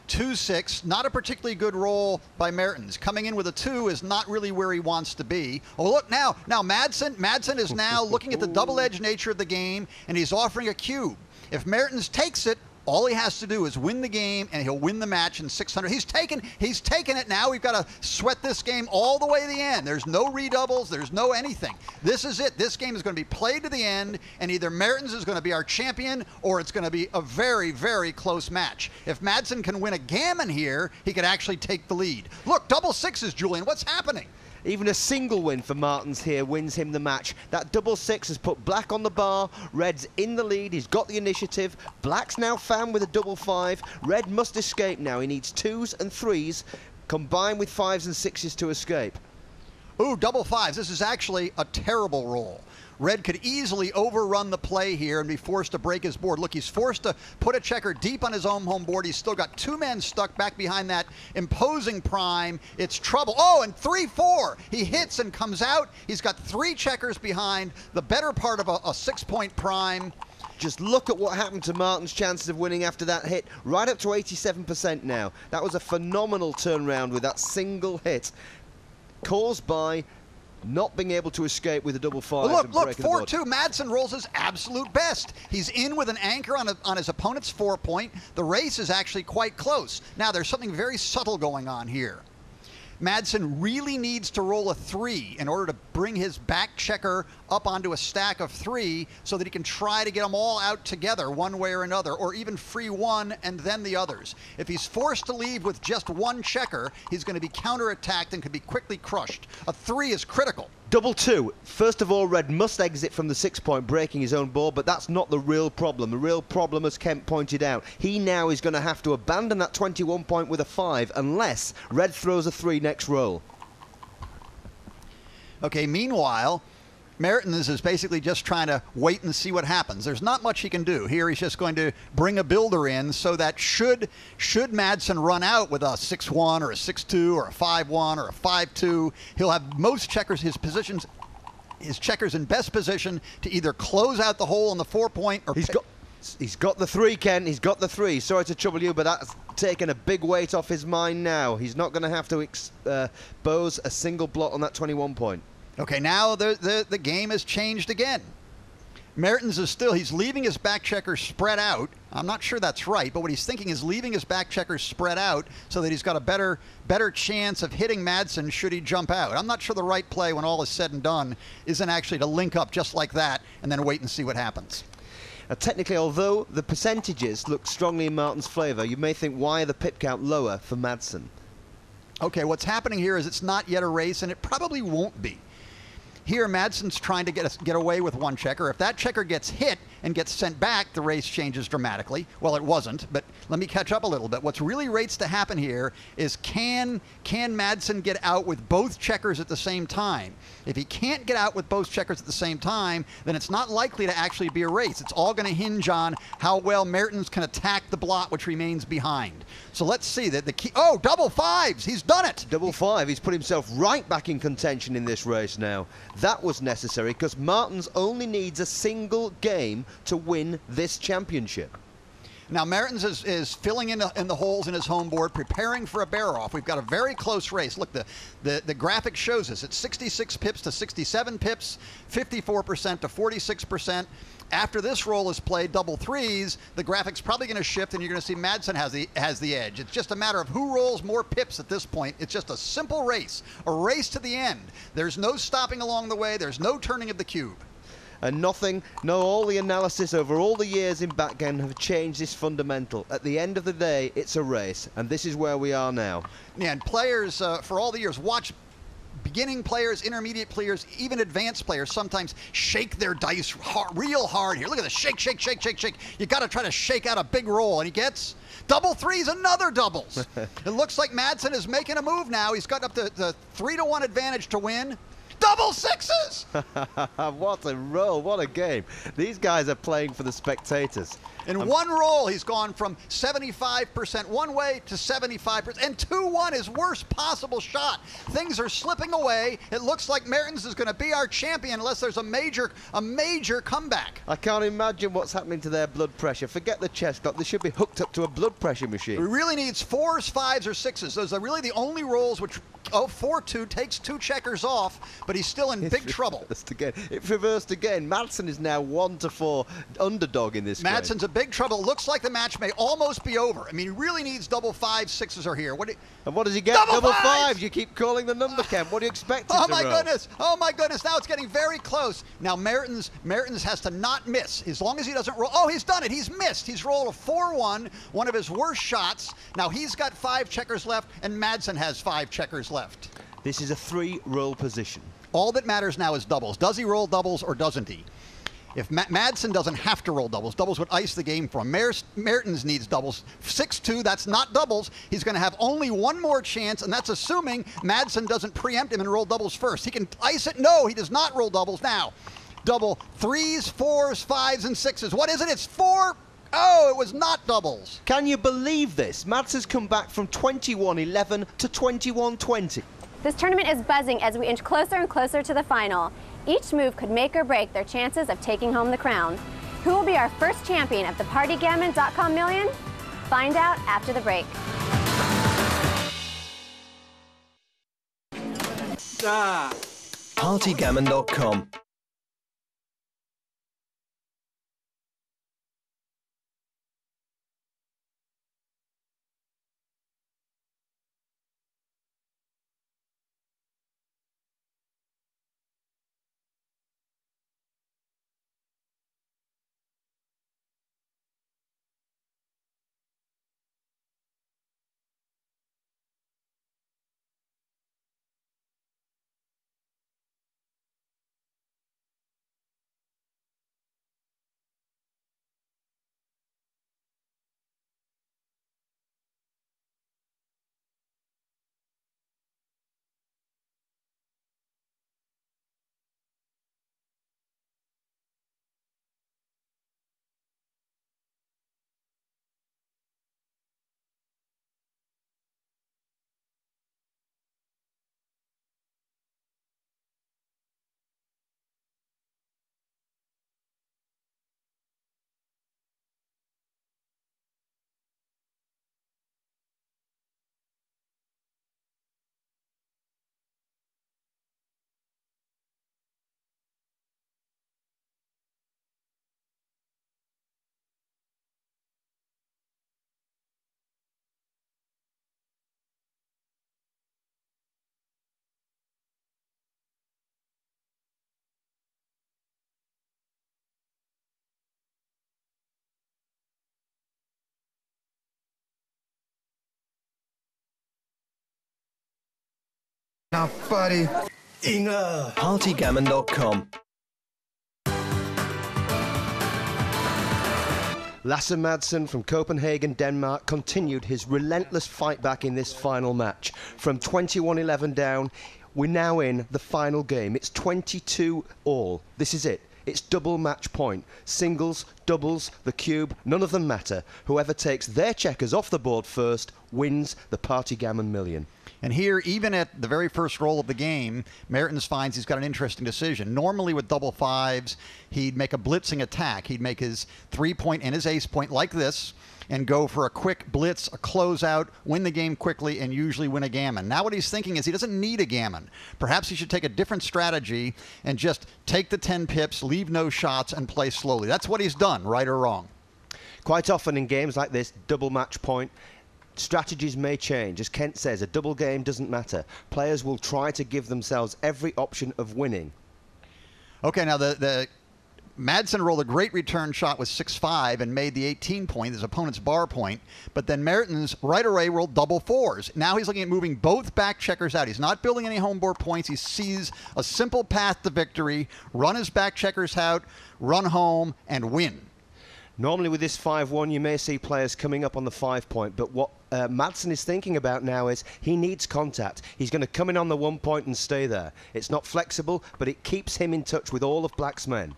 Speaker 10: 2-6, not a particularly good roll by Mertens. Coming in with a 2 is not really where he wants to be. Oh, look now Madsen is now looking at the double-edged nature of the game, and he's offering a cube. If Mertens takes it, all he has to do is win the game, and he'll win the match in 600. He's taken it now. We've got to sweat this game all the way to the end. There's no redoubles. There's no anything. This is it. This game is going to be played to the end, and either Mertens is going to be our champion, or it's going to be a very, very close match. If Madsen can win a gammon here, he could actually take the lead. Look, double 6s, Julian. What's happening?
Speaker 6: Even a single win for Martens here wins him the match. That double 6 has put Black on the bar. Red's in the lead. He's got the initiative. Black's now found with a double 5. Red must escape now. He needs 2s and 3s combined with 5s and 6s to escape.
Speaker 10: Ooh, double 5s. This is actually a terrible roll. Red could easily overrun the play here and be forced to break his board. Look, he's forced to put a checker deep on his own home board. He's still got 2 men stuck back behind that imposing prime. It's trouble. Oh, and 3-4. He hits and comes out. He's got 3 checkers behind the better part of a 6-point prime.
Speaker 6: Just look at what happened to Martens' chances of winning after that hit. Right up to 87% now. That was a phenomenal turnaround with that single hit caused by not being able to escape with a double 5.
Speaker 10: Look, 4-2. Madsen rolls his absolute best. He's in with an anchor on his opponent's 4 point. The race is actually quite close. Now, there's something very subtle going on here. Madsen really needs to roll a 3 in order to bring his back checker up onto a stack of 3 so that he can try to get them all out together one way or another, or even free one and then the others. If he's forced to leave with just one checker, he's going to be counterattacked and could be quickly crushed. A 3 is critical.
Speaker 6: Double 2. First of all, Red must exit from the 6-point, breaking his own board, but that's not the real problem. The real problem, as Kemp pointed out, he now is going to have to abandon that 21 point with a 5 unless Red throws a 3 next roll.
Speaker 10: Okay, meanwhile, Mertens is basically just trying to wait and see what happens. There's not much he can do. Here he's just going to bring a builder in so that should Madsen run out with a 6-1 or a 6-2 or a 5-1 or a 5-2, he'll have most checkers, his checkers in best position to either close out the hole on the 4-point or...
Speaker 6: He's got the 3, Ken. He's got the 3. Sorry to trouble you, but that's taken a big weight off his mind now. He's not going to have to expose a single blot on that 21 point.
Speaker 10: Okay, now the game has changed again. Mertens is still, he's leaving his back checkers spread out. I'm not sure that's right, but what he's thinking is leaving his back checkers spread out so that he's got a better chance of hitting Madsen should he jump out. I'm not sure the right play when all is said and done isn't actually to link up just like that and then wait and see what happens.
Speaker 6: Technically, although the percentages look strongly in Martin's favour, you may think, why are the pip count lower for Madsen?
Speaker 10: Okay, what's happening here is it's not yet a race, and it probably won't be. Here, Madsen's trying to get away with one checker. If that checker gets hit and gets sent back, the race changes dramatically. Well, it wasn't, but let me catch up a little bit. What's really rates to happen here is can Madsen get out with both checkers at the same time? If he can't get out with both checkers at the same time, then it's not likely to actually be a race. It's all going to hinge on how well Mertens can attack the blot which remains behind. So let's see that the key. Oh, double 5s! He's done it!
Speaker 6: Double 5. He's put himself right back in contention in this race now. That was necessary because Martins only needs a single game to win this championship.
Speaker 10: Now Mertens is filling in the holes in his home board, preparing for a bear-off. We've got a very close race. Look, the graphic shows us. It's 66 pips to 67 pips, 54% to 46%. After this roll is played, double 3s, the graphic's probably going to shift, and you're going to see Madsen has the edge. It's just a matter of who rolls more pips at this point. It's just a simple race, a race to the end. There's no stopping along the way. There's no turning of the cube.
Speaker 6: And all the analysis over all the years in backgammon have changed this fundamental. At the end of the day, it's a race, and this is where we are now.
Speaker 10: Yeah, and players, for all the years, watch beginning players, intermediate players, even advanced players sometimes shake their dice real hard here. Look at this, shake, shake, shake, shake, shake. You got to try to shake out a big roll, and he gets double 3s, another doubles. It looks like Madsen is making a move now. He's got up to the 3-1 advantage to win. Double 6s!
Speaker 6: What a roll, what a game. These guys are playing for the spectators.
Speaker 10: In one roll, he's gone from 75% one way to 75%, and 2-1 is worst possible shot. Things are slipping away. It looks like Mertens is going to be our champion unless there's a major comeback.
Speaker 6: I can't imagine what's happening to their blood pressure. Forget the chest clock. They should be hooked up to a blood pressure machine.
Speaker 10: He really needs 4s, 5s, or 6s. Those are really the only rolls which... Oh, 4-2 takes 2 checkers off, but he's still in big trouble.
Speaker 6: It reversed again. Madsen is now 1-4 underdog in this game.
Speaker 10: Madsen's a big trouble. It looks like the match may almost be over. I mean, he really needs double 5s, 6s are here.
Speaker 6: And what does he get? Double 5s! You keep calling the number, Ken. What do you expect?
Speaker 10: Oh my goodness! Oh my goodness! Now it's getting very close. Now Mertens has to not miss. As long as he doesn't roll. Oh, he's done it. He's missed. He's rolled a 4-1, one of his worst shots. Now he's got 5 checkers left, and Madsen has 5 checkers left.
Speaker 6: This is a 3-roll position.
Speaker 10: All that matters now is doubles. Does he roll doubles or doesn't he? If Madsen doesn't have to roll doubles, doubles would ice the game for him. Mertens needs doubles. 6-2, that's not doubles. He's going to have only one more chance, and that's assuming Madsen doesn't preempt him and roll doubles first. He can ice it. No, he does not roll doubles now. Double 3s, 4s, 5s, and 6s. What is it? It's 4. Oh, it was not doubles.
Speaker 6: Can you believe this? Madsen's come back from 21-11 to 21-20.
Speaker 4: This tournament is buzzing as we inch closer and closer to the final. Each move could make or break their chances of taking home the crown. Who will be our first champion of the PartyGammon.com Million? Find out after the break.
Speaker 3: PartyGammon.com
Speaker 2: Now, buddy.
Speaker 3: PartyGammon.com.
Speaker 6: Lasse Madsen from Copenhagen, Denmark, continued his relentless fight back in this final match. From 21-11 down, we're now in the final game. It's 22 all. This is it. It's double match point. Singles, doubles, the cube, none of them matter. Whoever takes their checkers off the board first wins the PartyGammon Million.
Speaker 10: And here, even at the very first roll of the game, Mertens finds he's got an interesting decision. Normally with double fives, he'd make a blitzing attack. He'd make his 3-point and his ace point like this and go for a quick blitz, a closeout, win the game quickly, and usually win a gammon. Now what he's thinking is he doesn't need a gammon. Perhaps he should take a different strategy and just take the 10 pips, leave no shots, and play slowly. That's what he's done, right or wrong.
Speaker 6: Quite often in games like this, double match point, strategies may change. As Kent says, a double game doesn't matter. Players will try to give themselves every option of winning.
Speaker 10: Okay, now the Madsen rolled a great return shot with 6-5 and made the 18 point, his opponent's bar point. But then Mertens right away rolled double fours. Now he's looking at moving both back checkers out. He's not building any home board points. He sees a simple path to victory, run his back checkers out, run home, and win.
Speaker 6: Normally with this 5-1, you may see players coming up on the 5 point, but what Madsen is thinking about now is he needs contact. He's going to come in on the 1 point and stay there. It's not flexible, but it keeps him in touch with all of Black's men.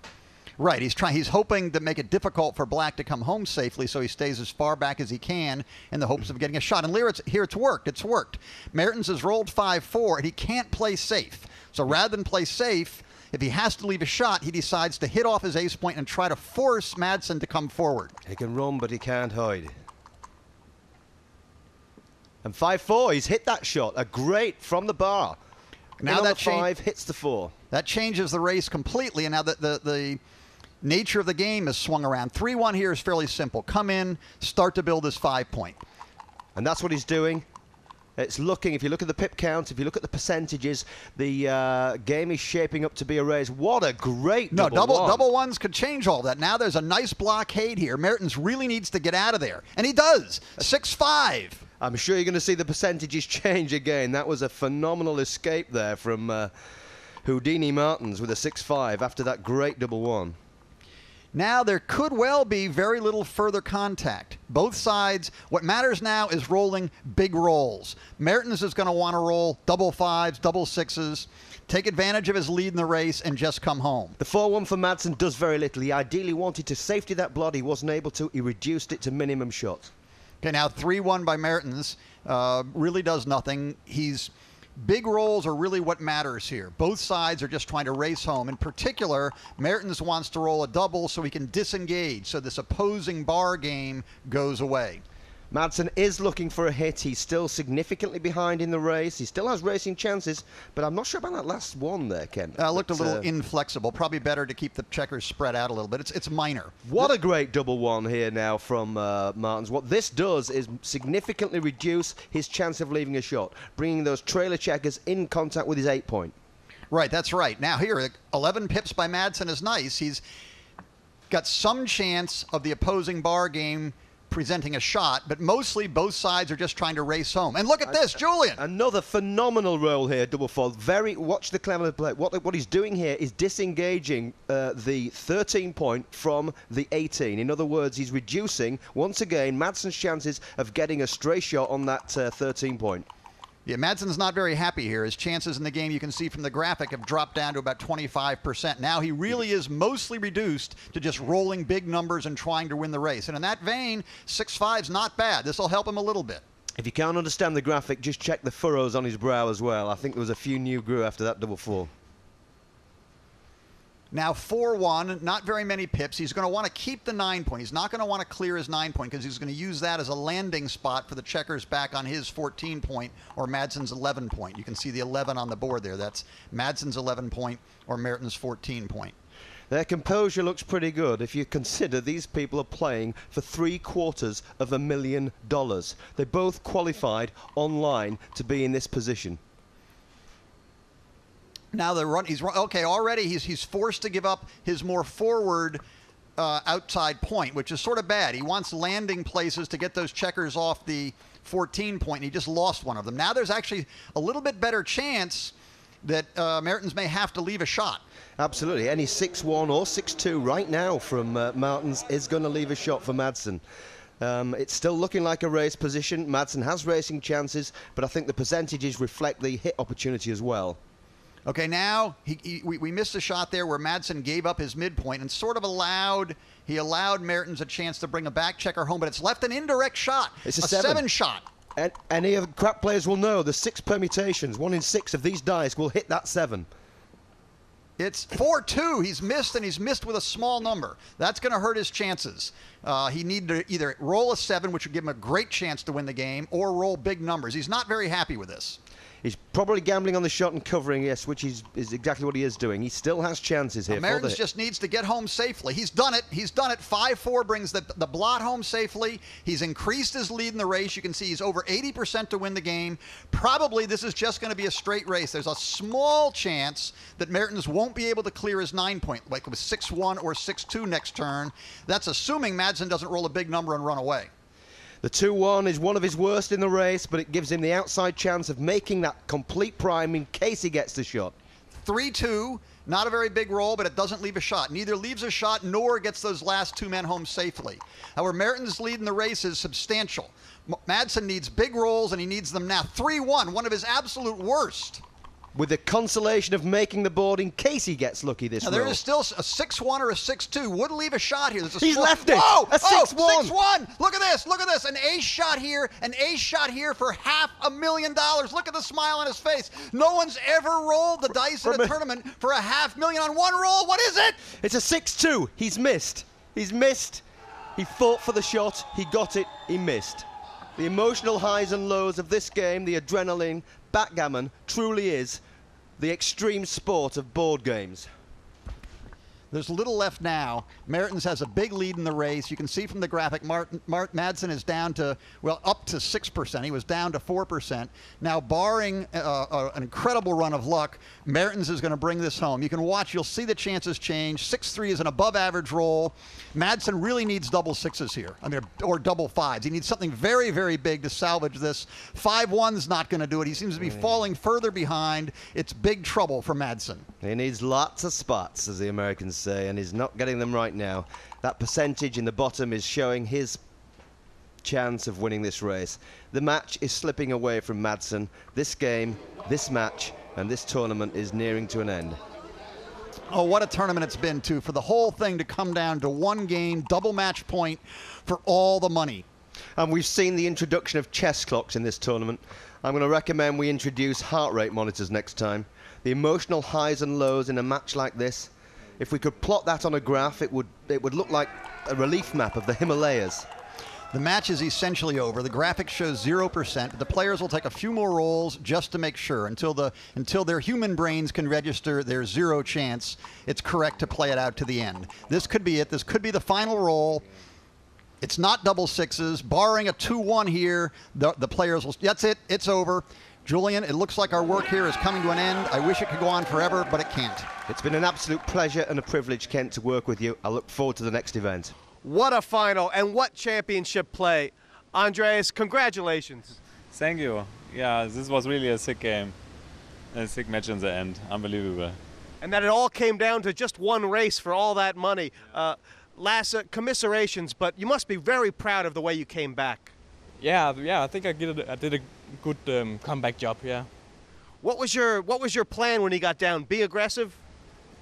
Speaker 10: Right, he's hoping to make it difficult for Black to come home safely, so he stays as far back as he can in the hopes of getting a shot. And here it's worked. It's worked. Mertens has rolled 5-4, and he can't play safe. So rather than play safe, if he has to leave a shot, he decides to hit off his ace point and try to force Madsen to come forward.
Speaker 6: He can run, but he can't hide. And 5-4, he's hit that shot. A great from the bar.
Speaker 10: Now that
Speaker 6: 5 hits the 4.
Speaker 10: That changes the race completely, and now the nature of the game is swung around. 3-1 here is fairly simple. Come in, start to build this 5 point.
Speaker 6: And that's what he's doing. It's looking, if you look at the pip count, if you look at the percentages, the game is shaping up to be a race. What a great
Speaker 10: double ones could change all that. Now there's a nice blockade here. Mertens really needs to get out of there, and he does. 6-5.
Speaker 6: I'm sure you're going to see the percentages change again. That was a phenomenal escape there from Houdini Martins with a 6-5 after that great double one.
Speaker 10: Now there could well be very little further contact. Both sides, what matters now is rolling big rolls. Mertens is going to want to roll double fives, double sixes, take advantage of his lead in the race, and just come home.
Speaker 6: The 4-1 for Madsen does very little. He ideally wanted to safety that blood. He wasn't able to. He reduced it to minimum shots.
Speaker 10: Okay, now 3-1 by Mertens really does nothing. Big rolls are really what matters here. Both sides are just trying to race home. In particular, Mertens wants to roll a double so he can disengage, so this opposing bar game goes away.
Speaker 6: Madsen is looking for a hit. He's still significantly behind in the race. He still has racing chances, but I'm not sure about that last one there, Ken.
Speaker 10: Looked a little inflexible. Probably better to keep the checkers spread out a little bit. It's minor.
Speaker 6: What a great double one here now from Martins. What this does is significantly reduce his chance of leaving a shot, bringing those trailer checkers in contact with his 8 point.
Speaker 10: Right, that's right. Now here, 11 pips by Madsen is nice. He's got some chance of the opposing bar game presenting a shot, but mostly both sides are just trying to race home. And look at this, Julian!
Speaker 6: Another phenomenal roll here, double fold. Watch the clever play. What he's doing here is disengaging the 13 point from the 18. In other words, he's reducing, once again, Madsen's chances of getting a stray shot on that 13 point.
Speaker 10: Yeah, Madsen's not very happy here. His chances in the game, you can see from the graphic, have dropped down to about 25%. Now he really is mostly reduced to just rolling big numbers and trying to win the race. And in that vein, 6-5's not bad. This will help him a little bit.
Speaker 6: If you can't understand the graphic, just check the furrows on his brow as well. I think there was a few new grew after that double four.
Speaker 10: Now 4-1, not very many pips. He's going to want to keep the 9 point. He's not going to want to clear his 9 point because he's going to use that as a landing spot for the checkers back on his 14 point or Madsen's 11 point. You can see the 11 on the board there. That's Madsen's 11 point or Mertens' 14 point.
Speaker 6: Their composure looks pretty good if you consider these people are playing for $750,000. They both qualified online to be in this position.
Speaker 10: Now the run, okay, already he's forced to give up his more forward outside point, which is sort of bad. He wants landing places to get those checkers off the 14 point, and he just lost one of them. Now there's actually a little bit better chance that Mertens may have to leave a shot.
Speaker 6: Absolutely. Any 6-1 or 6-2 right now from Martens is going to leave a shot for Madsen. It's still looking like a race position. Madsen has racing chances, but I think the percentages reflect the hit opportunity as well.
Speaker 10: Okay, now we missed a shot there where Madsen gave up his midpoint and sort of allowed Mertens a chance to bring a back checker home, but it's left an indirect shot.
Speaker 6: It's a
Speaker 10: 7 shot.
Speaker 6: And any of the crap players will know the 6 permutations. 1 in 6 of these dice will hit that 7.
Speaker 10: It's 4-2. He's missed, and he's missed with a small number. That's going to hurt his chances. He needed to either roll a 7, which would give him a great chance to win the game, or roll big numbers. He's not very happy with this.
Speaker 6: He's probably gambling on the shot and covering, yes, which is exactly what he is doing. He still has chances here.
Speaker 10: Mertens just needs to get home safely. He's done it. He's done it. 5-4 brings the blot home safely. He's increased his lead in the race. You can see he's over 80% to win the game. Probably this is just going to be a straight race. There's a small chance that Mertens won't be able to clear his 9-point, like with 6-1 or 6-2 next turn. That's assuming Madsen doesn't roll a big number and run away.
Speaker 6: The 2-1 is one of his worst in the race, but it gives him the outside chance of making that complete prime in case he gets the shot.
Speaker 10: 3-2, not a very big roll, but it doesn't leave a shot. Neither leaves a shot nor gets those last 2 men home safely. However, Mertens' lead in the race is substantial. Madsen needs big rolls, and he needs them now. 3-1, one of his absolute worst.
Speaker 6: With the consolation of making the board in case he gets lucky this roll.
Speaker 10: There is still a 6-1 or a 6-2. Wouldn't leave a shot here.
Speaker 6: He's left it.
Speaker 10: Whoa!
Speaker 6: A 6-1.
Speaker 10: 6-1. Look at this. Look at this. An ace shot here. An ace shot here for $500,000. Look at the smile on his face. No one's ever rolled the dice in a tournament for $500,000 on one roll. What is it?
Speaker 6: It's a 6-2. He's missed. He's missed. He fought for the shot. He got it. He missed. The emotional highs and lows of this game, the adrenaline, backgammon, truly is the extreme sport of board games.
Speaker 10: There's little left now. Mertens has a big lead in the race. You can see from the graphic, Madsen is down to, well, up to 6%. He was down to 4%. Now, barring an incredible run of luck, Mertens is going to bring this home. You can watch. You'll see the chances change. 6-3 is an above-average roll. Madsen really needs double 6s here, or double 5s. He needs something very, very big to salvage this. 5-1's not going to do it. He seems to be falling further behind. It's big trouble for Madsen.
Speaker 6: He needs lots of spots, as the Americans say, and he's not getting them right now. That percentage in the bottom is showing his chance of winning this race. The match is slipping away from Madsen. This game, this match, and this tournament is nearing to an end.
Speaker 10: Oh, what a tournament it's been, too, for the whole thing to come down to one game, double match point for all the money.
Speaker 6: And we've seen the introduction of chess clocks in this tournament. I'm going to recommend we introduce heart rate monitors next time. The emotional highs and lows in a match like this, if we could plot that on a graph, it would look like a relief map of the Himalayas.
Speaker 10: The match is essentially over. The graphic shows 0%. The players will take a few more rolls just to make sure. Until their human brains can register their 0 chance, it's correct to play it out to the end. This could be it. This could be the final roll. It's not double 6s. Barring a 2-1 here, the players will... That's it. It's over. Julian, it looks like our work here is coming to an end. I wish it could go on forever, but it can't.
Speaker 6: It's been an absolute pleasure and a privilege, Kent, to work with you. I look forward to the next event.
Speaker 5: What a final and what championship play. Andreas, congratulations.
Speaker 13: Thank you. Yeah, this was really a sick game. A sick match in the end. Unbelievable.
Speaker 5: And that it all came down to just one race for all that money. Lasse, commiserations, but you must be very proud of the way you came back.
Speaker 12: Yeah, I think I did a good comeback job, yeah.
Speaker 5: What was your plan when he got down? Be aggressive?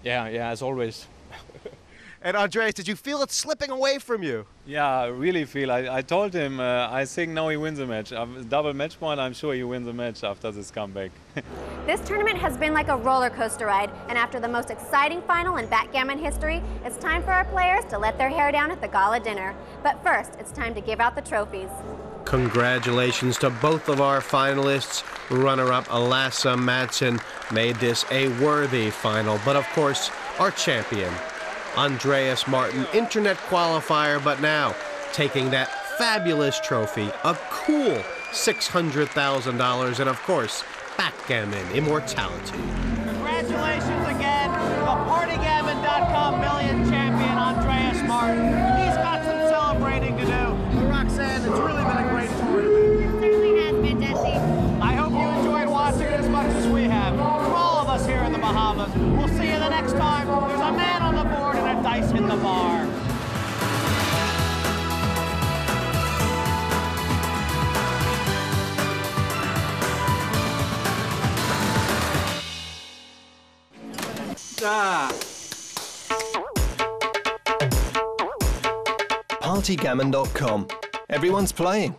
Speaker 12: Yeah, as always.
Speaker 5: And Andreas, did you feel it slipping away from you?
Speaker 13: Yeah, I really feel. I told him, I think now he wins the match. Double match point, I'm sure he wins the match after this comeback.
Speaker 4: This tournament has been like a roller coaster ride, and after the most exciting final in backgammon history, it's time for our players to let their hair down at the gala dinner. But first, it's time to give out the trophies.
Speaker 1: Congratulations to both of our finalists. Runner-up Lasse Madsen made this a worthy final, but of course, our champion, Andreas Martin, internet qualifier, but now taking that fabulous trophy, a cool $600,000, and of course, backgammon immortality.
Speaker 14: Congratulations again, the PartyGammon Million champion, Andreas Martin. He's got some celebrating to do. Roxanne, it's really been a great tournament. We'll see you the next time. There's a man on the board and a dice in the bar.
Speaker 3: PartyGammon.com. Everyone's playing.